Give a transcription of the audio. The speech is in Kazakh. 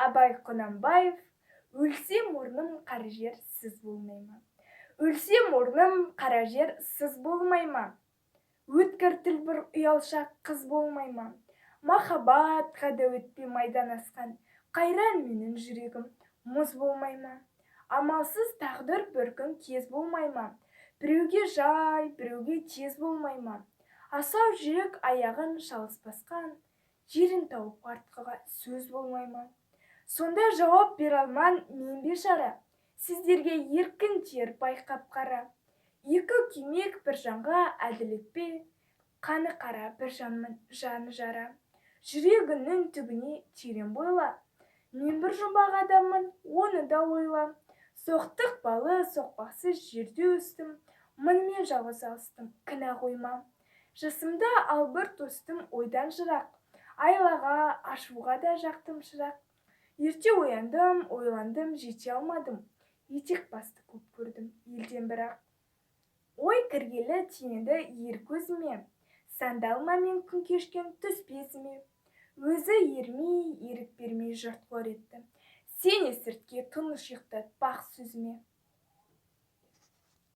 Абай Құнанбаев, өлсем орным қара жер сіз болмай ма? Өлсем орным қара жер сіз болмай ма? Өткір тіл бір ұялшақ қыз болмай ма? Махаббатқа да өтпей майдан асқан қайран менің жүрегім мұз болмай ма? Амалсыз тағдыр бір күн кез болмай ма? Біреуге жай, біреуге тез болмай ма? Асау жүрек аяғын шалыс басқан, жерін тауып артқыға сөз болмай ма? Сонда жауап бере алман мен бейшара, сіздерге еркін тер байқап қара. Екі күймек бір жанға әділет пе? Қаны қара бір жанмын жаны жара. Жүрегіңнің түбіне терең бойла. Мен бір жұмбақ адаммын, оны да ойла. Соқтық балы соқпақсыз жерде өстім, мұнымен жалғыз алыстым, кінә қойма. Жасымда албырт тостым ойдан жырақ, айлаға, ашуға да жақтым шырақ. Ерте ояндым, ойландым, жете алмадым, етек басты көп көрдім елден бірақ. Ой кіргелі теңеді ер көзіме, сандалма мен күн кешкен түспесіме. Өзі ермей, ерік бермей жұрт қор етті, сен есіртке тыныш ұйықтат бақ сөзіме.